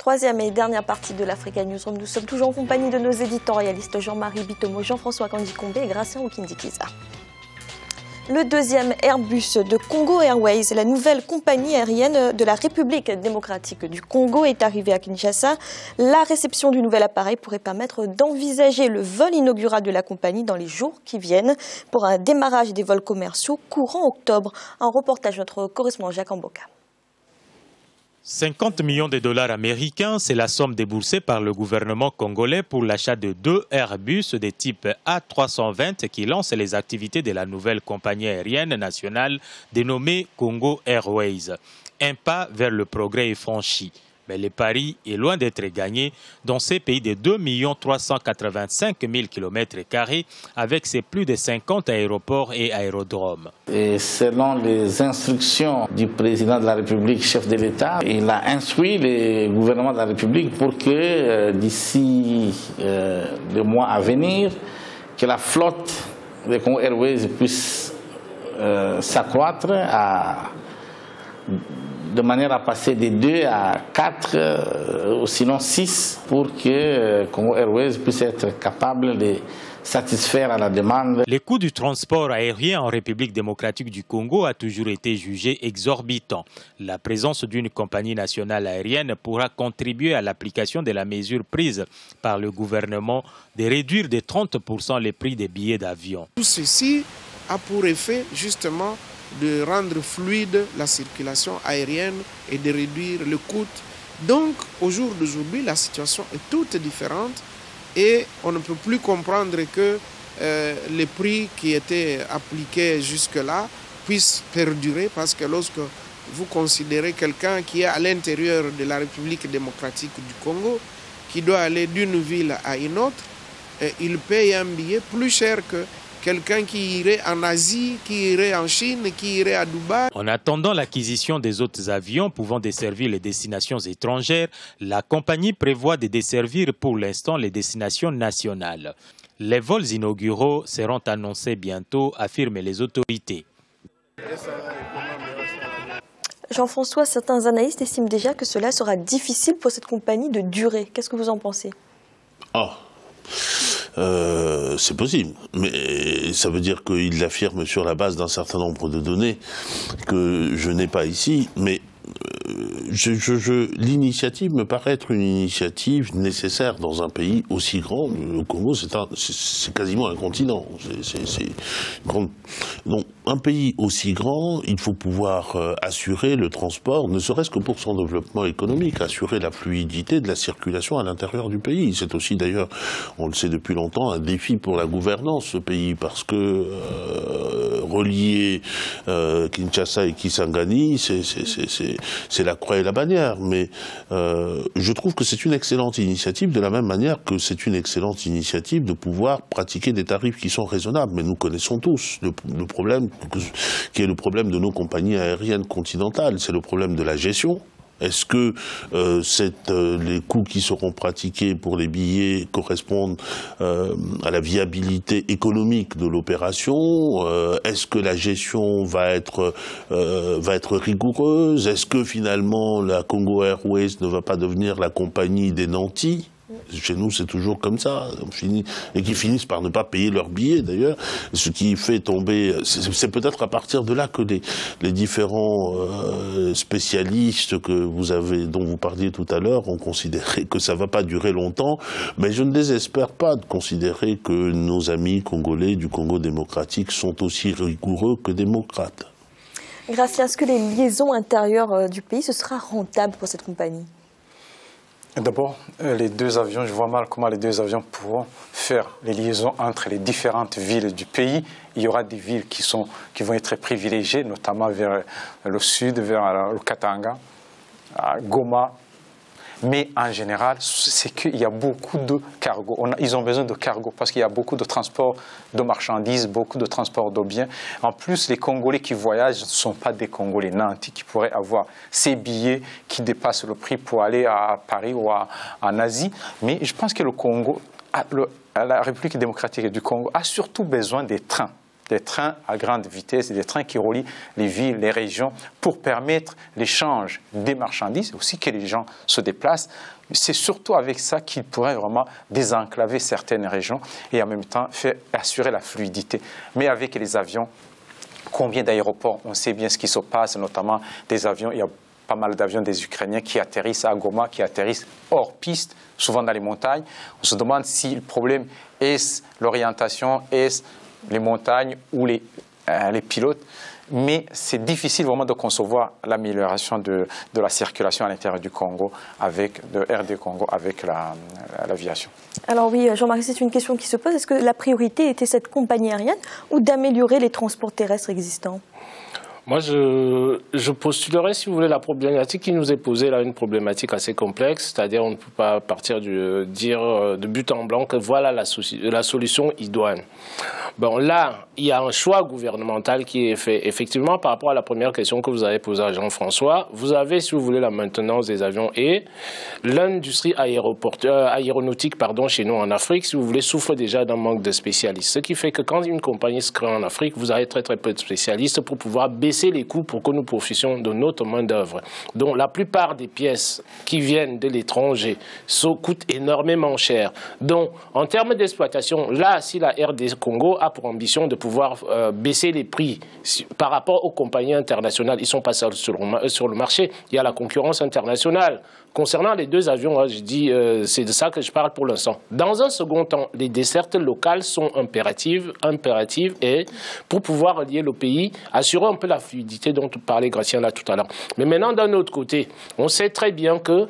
troisième et dernière partie de l'Africa Newsroom. Nous sommes toujours en compagnie de nos éditorialistes Jean-Marie Bitomo, Jean-François Kandikombe et Gracien Okindikiza. Le deuxième Airbus de Congo Airways, la nouvelle compagnie aérienne de la République démocratique du Congo, est arrivée à Kinshasa. La réception du nouvel appareil pourrait permettre d'envisager le vol inaugural de la compagnie dans les jours qui viennent pour un démarrage des vols commerciaux courant octobre. Un reportage de notre correspondant Jacques Amboka. 50 millions de dollars américains, c'est la somme déboursée par le gouvernement congolais pour l'achat de 2 Airbus de type A320 qui lancent les activités de la nouvelle compagnie aérienne nationale dénommée Congo Airways. Un pas vers le progrès est franchi. Mais le pari est loin d'être gagné dans ces pays de 2 385 000 km² avec ses plus de 50 aéroports et aérodromes. Et selon les instructions du président de la République, chef de l'État, il a instruit le gouvernement de la République pour que d'ici le mois à venir, que la flotte de Congo Airways puisse s'accroître de manière à passer de 2 à 4, ou sinon 6, pour que Congo Airways puisse être capable de satisfaire à la demande. Le coût du transport aérien en République démocratique du Congo a toujours été jugé exorbitant. La présence d'une compagnie nationale aérienne pourra contribuer à l'application de la mesure prise par le gouvernement de réduire de 30% les prix des billets d'avion. Tout ceci a pour effet justement de rendre fluide la circulation aérienne et de réduire le coût. Donc, au jour d'aujourd'hui, la situation est toute différente et on ne peut plus comprendre que les prix qui étaient appliqués jusque-là puissent perdurer parce que lorsque vous considérez quelqu'un qui est à l'intérieur de la République démocratique du Congo, qui doit aller d'une ville à une autre, il paye un billet plus cher que quelqu'un qui irait en Asie, qui irait en Chine, qui irait à Dubaï. En attendant l'acquisition des autres avions pouvant desservir les destinations étrangères, la compagnie prévoit de desservir pour l'instant les destinations nationales. Les vols inauguraux seront annoncés bientôt, affirment les autorités. Jean-François, certains analystes estiment déjà que cela sera difficile pour cette compagnie de durer. Qu'est-ce que vous en pensez? C'est possible, mais ça veut dire qu'il l'affirme sur la base d'un certain nombre de données que je n'ai pas ici, mais l'initiative me paraît être une initiative nécessaire dans un pays aussi grand. Le Congo, c'est quasiment un continent. Donc, un pays aussi grand, il faut pouvoir assurer le transport, ne serait-ce que pour son développement économique, assurer la fluidité de la circulation à l'intérieur du pays. C'est aussi d'ailleurs, on le sait depuis longtemps, un défi pour la gouvernance, ce pays, parce que relier Kinshasa et Kisangani, c'est la croix et la bannière, mais je trouve que c'est une excellente initiative, de la même manière que c'est une excellente initiative de pouvoir pratiquer des tarifs qui sont raisonnables. Mais nous connaissons tous le problème, qui est le problème de nos compagnies aériennes continentales, c'est le problème de la gestion. Est-ce que les coûts qui seront pratiqués pour les billets correspondent à la viabilité économique de l'opération? Est-ce que la gestion va être rigoureuse? Est-ce que finalement la Congo Airways ne va pas devenir la compagnie des nantis? Chez nous, c'est toujours comme ça, et qui finissent par ne pas payer leurs billets d'ailleurs, ce qui fait tomber, c'est peut-être à partir de là que les différents spécialistes dont vous parliez tout à l'heure ont considéré que ça ne va pas durer longtemps, mais je ne désespère pas de considérer que nos amis congolais du Congo démocratique sont aussi rigoureux que démocrates. Gracien, est-ce que les liaisons intérieures du pays, ce sera rentable pour cette compagnie? D'abord, les deux avions, je vois mal comment les deux avions pourront faire les liaisons entre les différentes villes du pays. Il y aura des villes qui vont être privilégiées, notamment vers le sud, vers le Katanga, à Goma. Mais en général, c'est qu'il y a beaucoup de cargo. Ils ont besoin de cargo parce qu'il y a beaucoup de transport de marchandises, beaucoup de transport de biens. En plus, les Congolais qui voyagent ne sont pas des Congolais nantis qui pourraient avoir ces billets qui dépassent le prix pour aller à Paris ou en Asie. Mais je pense que le Congo, la République démocratique du Congo a surtout besoin des trains. des trains à grande vitesse, des trains qui relient les villes, les régions, pour permettre l'échange des marchandises, aussi que les gens se déplacent. C'est surtout avec ça qu'ils pourraient vraiment désenclaver certaines régions et en même temps assurer la fluidité. Mais avec les avions, combien d'aéroports, on sait bien ce qui se passe, notamment des avions, il y a pas mal d'avions des Ukrainiens qui atterrissent à Goma, qui atterrissent hors piste, souvent dans les montagnes. On se demande si le problème est l'orientation, est les montagnes ou les pilotes. Mais c'est difficile vraiment de concevoir l'amélioration de la circulation à l'intérieur du Congo, de RD Congo, avec l'aviation. Alors oui, Jean-Marie, c'est une question qui se pose. Est-ce que la priorité était cette compagnie aérienne ou d'améliorer les transports terrestres existants ? Moi, je postulerais, si vous voulez, la problématique qui nous est posée là, une problématique assez complexe, c'est-à-dire on ne peut pas partir dire de but en blanc que voilà la solution idoine. Bon, là, il y a un choix gouvernemental qui est fait. Effectivement, par rapport à la première question que vous avez posée à Jean-François, vous avez, si vous voulez, la maintenance des avions et l'industrie aéronautique chez nous en Afrique, si vous voulez, souffre déjà d'un manque de spécialistes. Ce qui fait que quand une compagnie se crée en Afrique, vous avez très très peu de spécialistes pour pouvoir baisser les coûts pour que nous profitions de notre main-d'œuvre. Donc la plupart des pièces qui viennent de l'étranger coûtent énormément cher. Donc en termes d'exploitation, là, si la RD Congo a pour ambition de pouvoir baisser les prix par rapport aux compagnies internationales, ils ne sont pas seuls sur le marché, il y a la concurrence internationale. Concernant les deux avions, je dis, c'est de ça que je parle pour l'instant. Dans un second temps, les dessertes locales sont impératives et pour pouvoir relier le pays, assurer un peu la fluidité dont parlait Gratien là tout à l'heure. Mais maintenant, d'un autre côté, on sait très bien que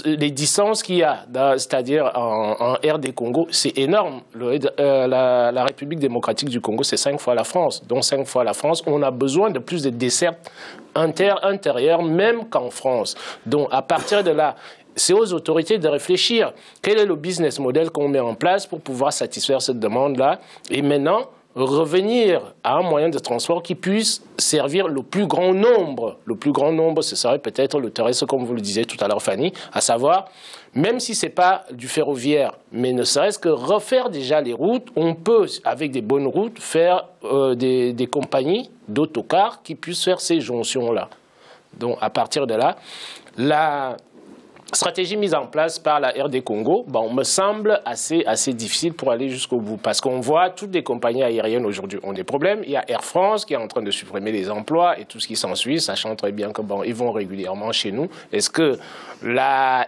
les distances qu'il y a, c'est-à-dire en RD Congo, c'est énorme. La République démocratique du Congo, c'est 5 fois la France. Donc 5 fois la France, on a besoin de plus de dessertes intérieures, même qu'en France. Donc à partir de là, c'est aux autorités de réfléchir. Quel est le business model qu'on met en place pour pouvoir satisfaire cette demande-là? Et maintenant, revenir à un moyen de transport qui puisse servir le plus grand nombre. Le plus grand nombre, ce serait peut-être le terrestre, comme vous le disiez tout à l'heure, Fanny, à savoir, même si ce n'est pas du ferroviaire, mais ne serait-ce que refaire déjà les routes, on peut, avec des bonnes routes, faire des compagnies d'autocars qui puissent faire ces jonctions-là. Donc, à partir de là, la stratégie mise en place par la RD Congo, me semble assez difficile pour aller jusqu'au bout. Parce qu'on voit toutes les compagnies aériennes aujourd'hui ont des problèmes. Il y a Air France qui est en train de supprimer les emplois et tout ce qui s'ensuit, sachant très bien que ils vont régulièrement chez nous. Est-ce que la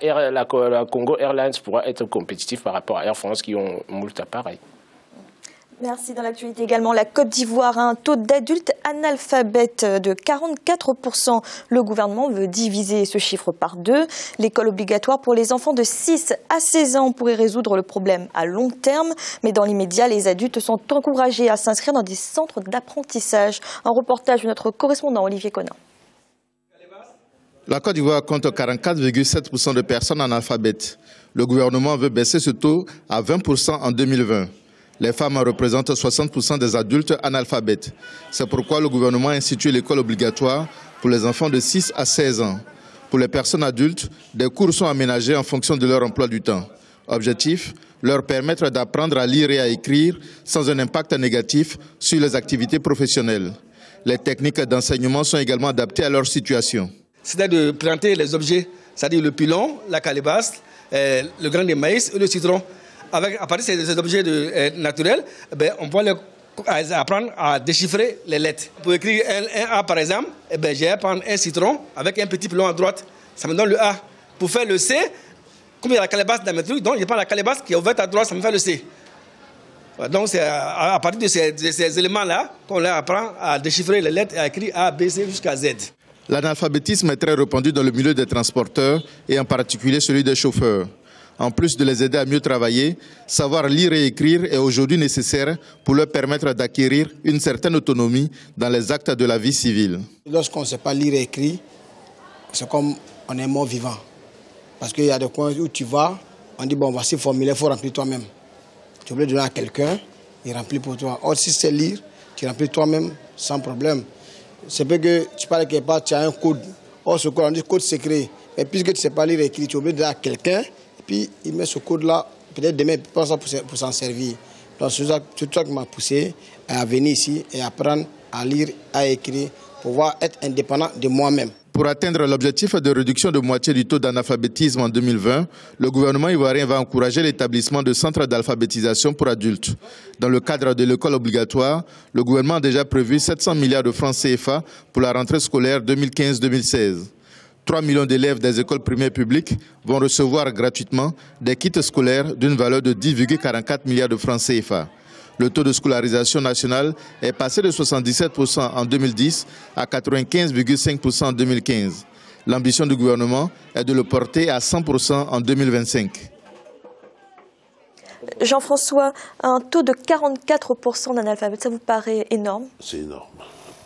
Congo Airlines pourra être compétitive par rapport à Air France qui ont moult appareils? Merci. Dans l'actualité également, la Côte d'Ivoire a un taux d'adultes analphabètes de 44%. Le gouvernement veut diviser ce chiffre par 2. L'école obligatoire pour les enfants de 6 à 16 ans pourrait résoudre le problème à long terme. Mais dans l'immédiat, les adultes sont encouragés à s'inscrire dans des centres d'apprentissage. Un reportage de notre correspondant Olivier Conan. La Côte d'Ivoire compte 44,7% de personnes analphabètes. Le gouvernement veut baisser ce taux à 20% en 2020. Les femmes représentent 60% des adultes analphabètes. C'est pourquoi le gouvernement a institué l'école obligatoire pour les enfants de 6 à 16 ans. Pour les personnes adultes, des cours sont aménagés en fonction de leur emploi du temps. Objectif, leur permettre d'apprendre à lire et à écrire sans un impact négatif sur les activités professionnelles. Les techniques d'enseignement sont également adaptées à leur situation. C'est-à-dire de planter les objets, c'est-à-dire le pilon, la calebasse, le grain de maïs et le citron. À partir de ces objets naturels, on peut apprendre à déchiffrer les lettres. Pour écrire un A par exemple, j'ai à prendre un citron avec un petit pilon à droite. Ça me donne le A. Pour faire le C, comme il y a la calebasse dans mes trucs, donc je prends la calebasse qui est ouverte à droite, ça me fait le C. Donc c'est à partir de ces éléments-là qu'on apprend à déchiffrer les lettres et à écrire A, B, C jusqu'à Z. L'analphabétisme est très répandu dans le milieu des transporteurs et en particulier celui des chauffeurs. En plus de les aider à mieux travailler, savoir lire et écrire est aujourd'hui nécessaire pour leur permettre d'acquérir une certaine autonomie dans les actes de la vie civile. Lorsqu'on ne sait pas lire et écrire, c'est comme on est mort vivant. Parce qu'il y a des coins où tu vas, on dit, bon, voici le formulaire, il faut remplir toi-même. Tu veux le donner à quelqu'un, il remplit pour toi. Or, si c'est lire, tu remplis toi-même sans problème. C'est peut que tu parles quelque part, tu as un code. Or, ce code, on dit code secret. Et puisque tu ne sais pas lire et écrire, tu es obligé de donner à quelqu'un. Puis il met ce code-là, peut-être demain, il prend ça pour s'en servir. Donc c'est ça qui m'a poussé à venir ici et apprendre à lire, à écrire, pour pouvoir être indépendant de moi-même. Pour atteindre l'objectif de réduction de moitié du taux d'analphabétisme en 2020, le gouvernement ivoirien va encourager l'établissement de centres d'alphabétisation pour adultes. Dans le cadre de l'école obligatoire, le gouvernement a déjà prévu 700 milliards de francs CFA pour la rentrée scolaire 2015-2016. 3 millions d'élèves des écoles primaires publiques vont recevoir gratuitement des kits scolaires d'une valeur de 10,44 milliards de francs CFA. Le taux de scolarisation nationale est passé de 77% en 2010 à 95,5% en 2015. L'ambition du gouvernement est de le porter à 100% en 2025. Jean-François, un taux de 44% d'analphabètes, ça vous paraît énorme? C'est énorme.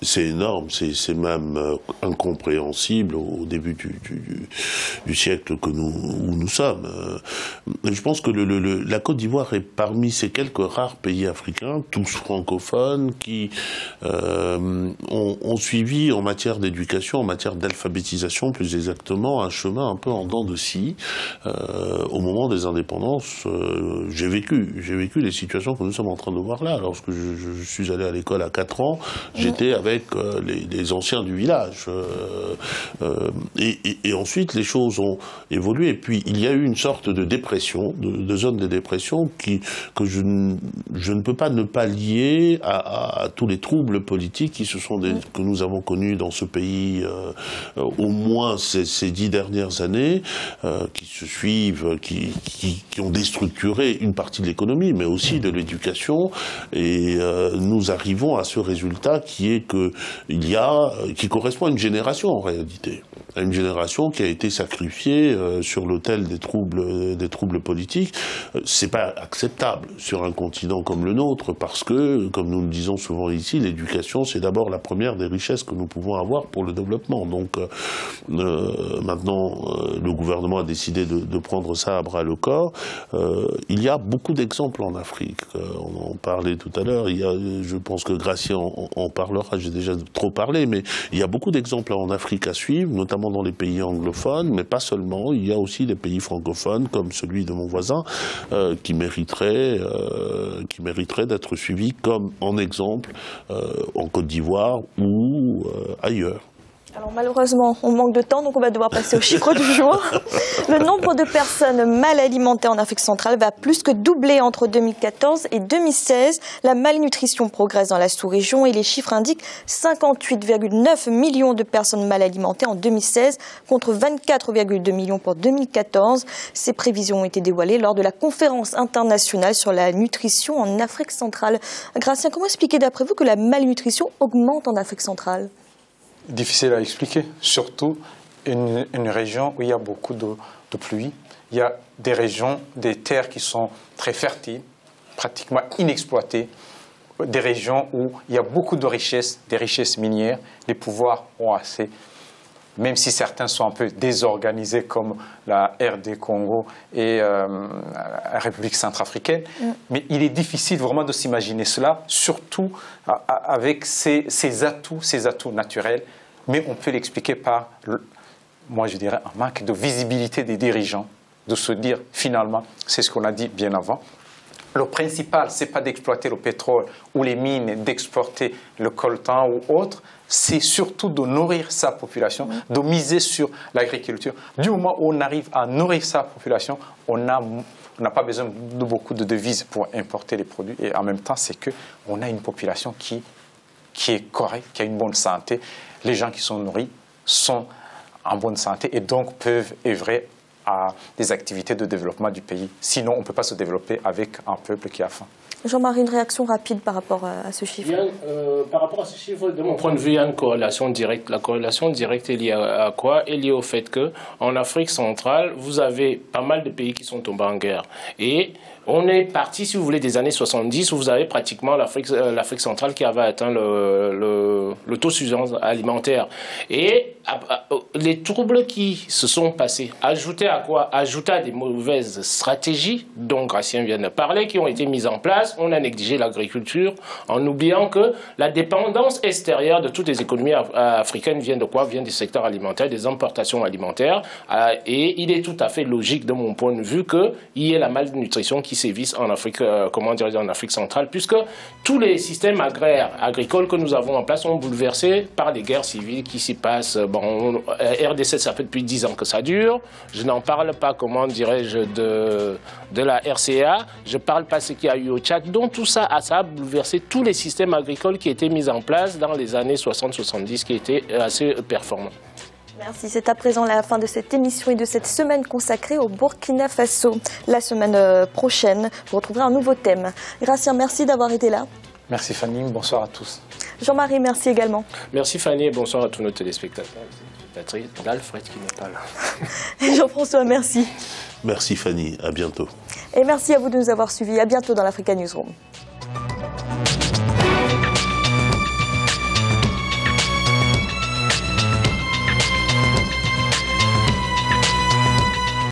C'est énorme, c'est même incompréhensible au début du siècle où nous sommes. Je pense que la Côte d'Ivoire est parmi ces quelques rares pays africains, tous francophones, qui ont suivi en matière d'éducation, en matière d'alphabétisation plus exactement, un chemin un peu en dents de scie. Au moment des indépendances, j'ai vécu les situations que nous sommes en train de voir là. Lorsque je suis allé à l'école à 4 ans, j'étais avec les anciens du village. Et ensuite, les choses ont évolué. Et puis, il y a eu une sorte de dépression, de zone de dépression que je ne peux pas ne pas lier à tous les troubles politiques que nous avons connus dans ce pays au moins ces 10 dernières années, qui se suivent, qui ont déstructuré une partie de l'économie, mais aussi de l'éducation. Et nous arrivons à ce résultat qui est qui correspond à une génération en réalité, à une génération qui a été sacrifiée sur l'autel des troubles politiques. C'est pas acceptable sur un continent comme le nôtre, parce que, comme nous le disons souvent ici, l'éducation c'est d'abord la première des richesses que nous pouvons avoir pour le développement. Donc maintenant, le gouvernement a décidé de prendre ça à bras le corps. Il y a beaucoup d'exemples en Afrique. On en parlait tout à l'heure. Je pense que Gracien en parlera. J'ai déjà trop parlé, mais il y a beaucoup d'exemples en Afrique à suivre, notamment dans les pays anglophones, mais pas seulement. Il y a aussi des pays francophones, comme celui de mon voisin, qui mériterait d'être suivis comme en exemple en Côte d'Ivoire ou ailleurs. Alors malheureusement, on manque de temps, donc on va devoir passer au chiffre du jour. Le nombre de personnes mal alimentées en Afrique centrale va plus que doubler entre 2014 et 2016. La malnutrition progresse dans la sous-région et les chiffres indiquent 58,9 millions de personnes mal alimentées en 2016 contre 24,2 millions pour 2014. Ces prévisions ont été dévoilées lors de la conférence internationale sur la nutrition en Afrique centrale. Gracien, comment expliquer d'après vous que la malnutrition augmente en Afrique centrale ? Difficile à expliquer, surtout une région où il y a beaucoup de pluie. Il y a des régions, des terres qui sont très fertiles, pratiquement inexploitées, des régions où il y a beaucoup de richesses, des richesses minières. Les pouvoirs ont assez, même si certains sont un peu désorganisés comme la RD Congo et la République centrafricaine. Mais il est difficile vraiment de s'imaginer cela, surtout avec ces atouts naturels. Mais on peut l'expliquer par, moi je dirais, un manque de visibilité des dirigeants, de se dire finalement, c'est ce qu'on a dit bien avant, le principal, ce n'est pas d'exploiter le pétrole ou les mines, d'exporter le coltan ou autre, c'est surtout de nourrir sa population, de miser sur l'agriculture. Du moment où on arrive à nourrir sa population, on n'a pas besoin de beaucoup de devises pour importer les produits. Et en même temps, c'est qu'on a une population qui est correcte, qui a une bonne santé. Les gens qui sont nourris sont en bonne santé et donc peuvent œuvrer à des activités de développement du pays. Sinon, on ne peut pas se développer avec un peuple qui a faim. Jean-Marie, une réaction rapide par rapport à ce chiffre? Par rapport à ce chiffre, de mon point de vue, il y a une corrélation directe. La corrélation directe est liée à quoi? Elle est liée au fait qu'en Afrique centrale, vous avez pas mal de pays qui sont tombés en guerre. Et on est parti, si vous voulez, des années 70, où vous avez pratiquement l'Afrique centrale qui avait atteint le taux de suffisance alimentaire. Et les troubles qui se sont passés, ajoutés à quoi? Ajoutés à des mauvaises stratégies, dont Gracien vient de parler, qui ont été mises en place. On a négligé l'agriculture en oubliant que la dépendance extérieure de toutes les économies africaines vient de quoi? Vient du secteur alimentaire, des importations alimentaires. Et il est tout à fait logique, de mon point de vue, qu'il y ait la malnutrition qui sévissent en Afrique, en Afrique centrale, puisque tous les systèmes agricoles que nous avons en place sont bouleversés par les guerres civiles qui s'y passent. Bon, RDC, ça fait depuis 10 ans que ça dure. Je n'en parle pas, comment dirais-je, de la RCA. Je ne parle pas de ce qu'il y a eu au Tchad. Donc tout ça, ça a bouleversé tous les systèmes agricoles qui étaient mis en place dans les années 60-70, qui étaient assez performants. Merci, c'est à présent la fin de cette émission et de cette semaine consacrée au Burkina Faso. La semaine prochaine, vous retrouverez un nouveau thème. Gracien, merci d'avoir été là. Merci Fanny, bonsoir à tous. Jean-Marie, merci également. Merci Fanny et bonsoir à tous nos téléspectateurs. D'Alfred qui n'est pas là. Et Jean-François, merci. Merci Fanny, à bientôt. Et merci à vous de nous avoir suivis. À bientôt dans l'Africa Newsroom.